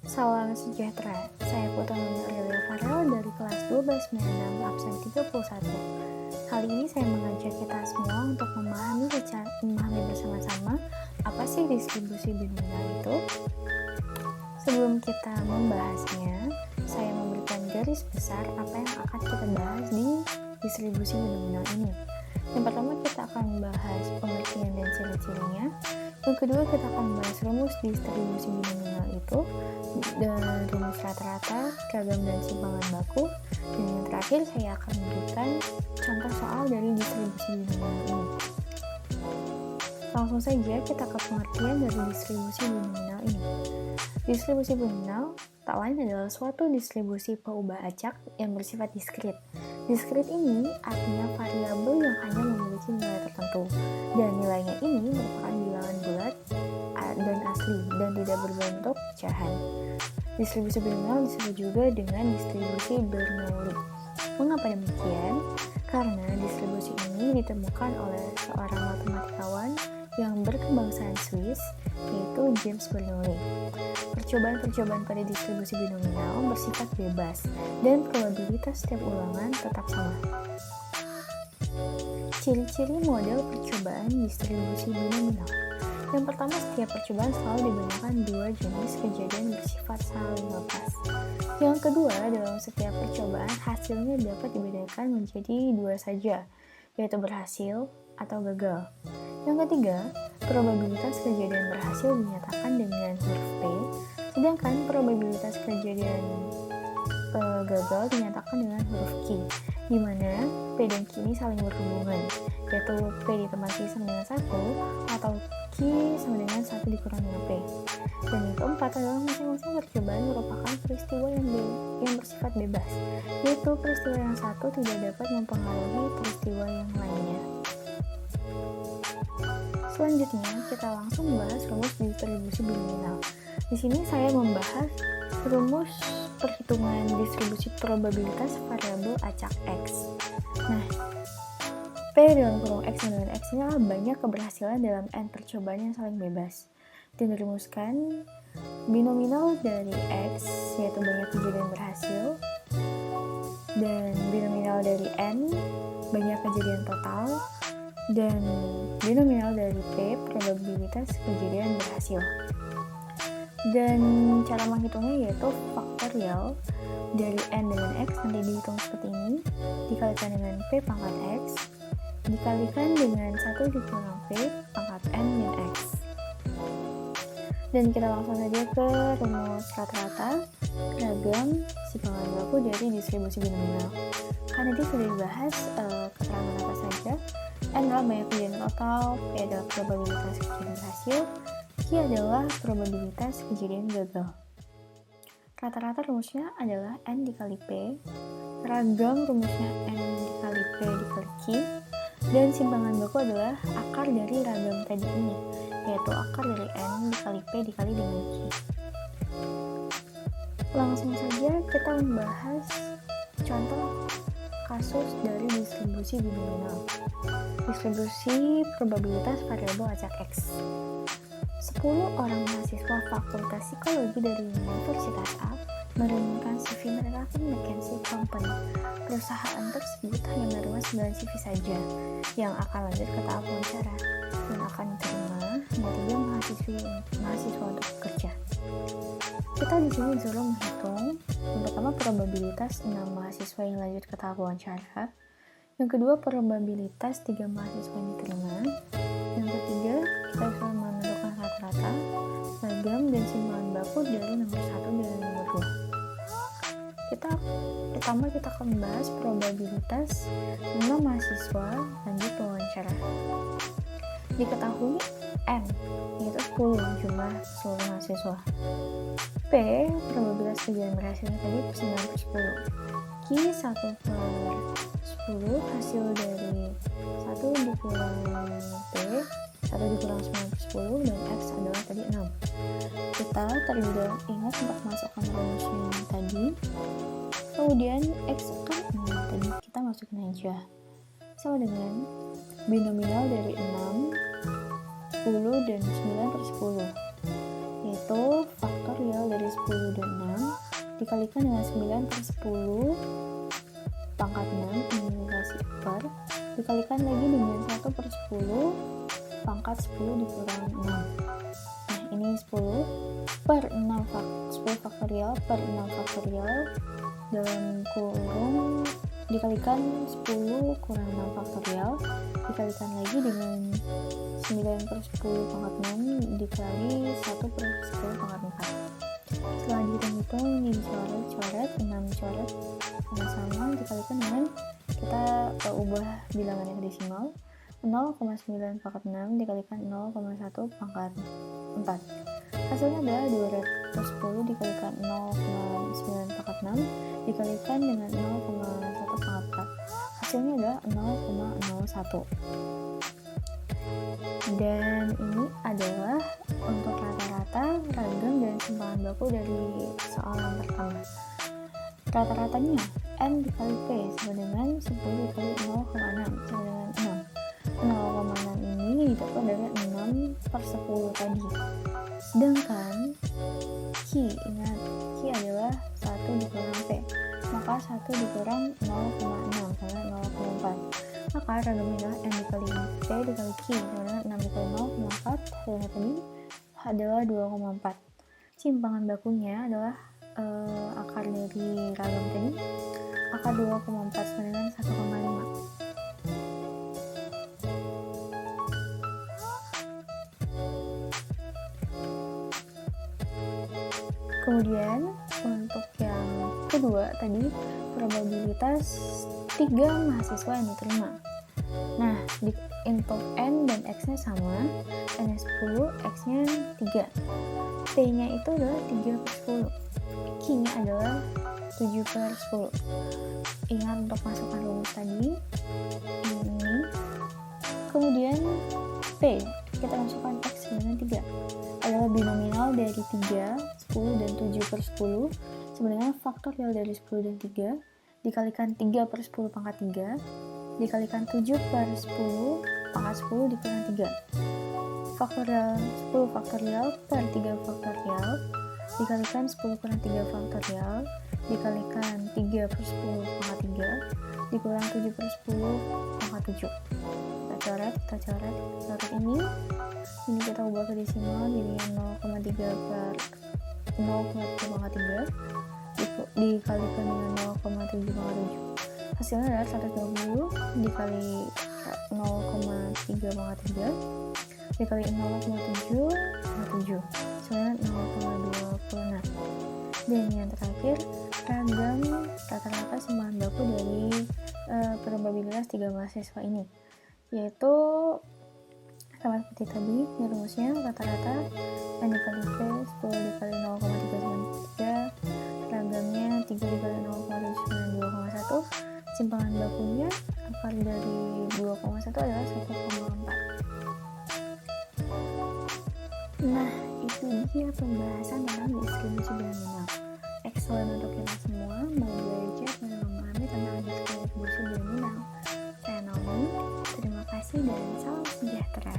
Salam sejahtera, saya Putra Aurelia Farel dari kelas 1296 absen 31. Kali ini saya mengajak kita semua untuk memahami bersama-sama apa sih distribusi binominal itu. Sebelum kita membahasnya, saya memberikan garis besar apa yang akan kita bahas di distribusi binominal ini. Yang pertama kita akan bahas pengertian dan ciri-cirinya. Yang kedua kita akan bahas rumus distribusi binominal itu, dan rumus rata-rata, ragam dan simpangan baku. Dan yang terakhir saya akan memberikan contoh soal dari distribusi binominal ini. Langsung saja kita ke pengertian dari distribusi binominal ini. Distribusi binominal tak lain adalah suatu distribusi peubah acak yang bersifat diskrit. Diskrit ini artinya variabel yang hanya memiliki nilai tertentu, dan nilainya ini merupakan bilangan bulat dan asli dan tidak berbentuk pecahan. Distribusi binominal disebut juga dengan distribusi Bernoulli. Mengapa demikian? Karena distribusi ini ditemukan oleh seorang matematikawan yang berkebangsaan Swiss, yaitu James Bernoulli. Percobaan-percobaan pada distribusi binominal bersifat bebas dan probabilitas setiap ulangan tetap sama. Ciri-ciri model percobaan distribusi binominal. Yang pertama, setiap percobaan selalu digunakan dua jenis kejadian bersifat saling lepas. Yang kedua, dalam setiap percobaan hasilnya dapat dibedakan menjadi dua saja, yaitu berhasil atau gagal. Yang ketiga, probabilitas kejadian berhasil dinyatakan dengan huruf P, sedangkan probabilitas kejadian gagal dinyatakan dengan huruf Q, di mana P dan Q ini saling berhubungan, yaitu P ditambah Q sama dengan 1 atau Q sama dengan 1 dikurang dengan P. Dan yang keempat adalah masing-masing percobaan merupakan peristiwa yang bersifat bebas, yaitu peristiwa yang satu tidak dapat mempengaruhi peristiwa yang lainnya. Selanjutnya, kita langsung membahas rumus distribusi binominal. Di sini saya membahas rumus perhitungan distribusi probabilitas variabel acak X. Nah, P dalam kurung X dengan X ini adalah banyak keberhasilan dalam N percobaan yang saling bebas. Dan dirumuskan binominal dari X, yaitu banyak kejadian berhasil, dan binominal dari N, banyak kejadian total, dan binominal dari P, probabilitas kejadian berhasil. Dan cara menghitungnya yaitu faktorial dari N dengan X nanti dihitung seperti ini, dikalikan dengan P pangkat X, dikalikan dengan 1 dikurang P pangkat N min X. Dan kita langsung saja ke rumus rata-rata, ragam, simpangan baku dari distribusi binominal. Karena tadi sudah dibahas keterangan apa saja. N adalah banyak kejadian total, P adalah probabilitas kejadian berhasil, Q adalah probabilitas kejadian gagal. Rata-rata rumusnya adalah N dikali P, ragam rumusnya N dikali P dikali Q, dan simpangan baku adalah akar dari ragam tadi ini, yaitu akar dari N dikali P dikali dengan Q. Langsung saja kita membahas contoh kasus dari distribusi binominal. Distribusi probabilitas variabel acak X. 10 orang mahasiswa Fakultas Psikologi dari Universitas A menurunkan CV mereka ke McKinsey Company. Perusahaan tersebut hanya menerima 9 CV saja yang akan lanjut ke tahap wawancara dan akan diterima hanya 3 mahasiswa untuk bekerja. Kita di sini disuruh menghitung yang pertama probabilitas 6 mahasiswa yang lanjut ke tahap wawancara, yang kedua probabilitas 3 mahasiswa yang diterima, yang ketiga kita bisa menentukan rata-rata, ragam, dan simpangan baku dari nomor 1 dan nomor 2. Pertama kita akan membahas probabilitas 6 mahasiswa lanjut wawancara. Diketahui N, yaitu 10 jumlah seluruh mahasiswa. P, probabilitas kejadian berhasilnya tadi 9/10. Q, 1/10 hasil dari 1 dikurang P, 1 dikurang 9/10, dan X adalah tadi 6. Kita terlebih dahulu ingat untuk masukkan rumusnya tadi. Kemudian X kan 6, tadi kita masukin aja. Sama dengan binominal dari 6, 10, dan 9/10, yaitu faktorial dari 10 dan dikalikan dengan 9 per 10 pangkat 6, ini dikasih per, dikalikan lagi dengan 1 per 10 pangkat 10 dikurang 6. Nah, ini 10 per 6 10 faktorial per 6 faktorial dalam kurung dikalikan 10 kurang 6 faktorial, dikalikan lagi dengan 9 per 10 pangkat 6 dikali 1 per 10 pangkat 4. Setelah dihitung-hitung, ini dicoret-coret, 6 coret sama-sama dikalikan dengan, kita ubah bilangannya ke desimal, 0,9 pangkat 6 dikalikan 0,1 pangkat 4. Hasilnya adalah 210 dikalikan 0,9 pangkat 6 dikalikan dengan 0,1 pangkat 4. Hasilnya adalah 0,01. Dan ini adalah untuk rata-rata, ragam, dan simpangan baku dari soal yang pertama. Rata-ratanya N dikali P sama dengan 10 dikali 0,6 sama dengan 6. 0,6 ini didapat dari 6 per 10 tadi. Sedangkan Q, ingat Q adalah 1 dikurang P, maka 1 dikurang 0,6 sama 0,4. Maka ragamnya adalah N dikali P dikali Q sama dengan 6 dikali 0,4, hasilnya tadi adalah 2,4. Simpangan bakunya adalah akar dari ragam tadi, akar 2,4 sama dengan 1,5. Kemudian untuk yang kedua tadi, probabilitas 3 mahasiswa yang diterima. Nah, untuk N dan X-nya sama, N-nya 10, X-nya 3. T-nya itu adalah 3 per 10. Q-nya adalah 7 per 10. Ingat untuk masukkan rumus tadi, ini. Kemudian P, kita masukkan X dengan 3. Adalah binominal dari 3, 10, dan 7 per 10 sebenarnya faktorial dari 10 dan 3 dikalikan 3 per 10 pangkat 3 dikalikan 7 per 10 pangkat 10 dikurang 3. Faktorial 10 faktorial per 3 faktorial dikalikan 10 kurang 3 faktorial dikalikan 3 per 10 pangkat 3 dikurang 7 per 10 pangkat 7. Kita coret ini kita ubah ke desimal, jadinya 0,3 per 0,3 pangkat 3 dikalikan dengan 0,7 pangkat 7. Hasilnya adalah 120 dikali 0,3 pangkat 3 dikali 0,7 pangkat 7, hasilnya 0,26. Dan yang terakhir, ragam rata-rata simpangan baku dari probabilitas 3 mahasiswa ini, yaitu sama seperti tadi, rumusnya rata-rata N dikali P 10 dikali 0,393, ragamnya 3 dikali 0,792,1, simpangan bakunya akar dari 2,1 adalah 1,4. Nah, itu dia pembahasan tentang distribusi binominal. Excellent untuk kita semua mau belajar dan memahami tentang distribusi binominal. Saya Naomi, terima kasih dan salam sejahtera.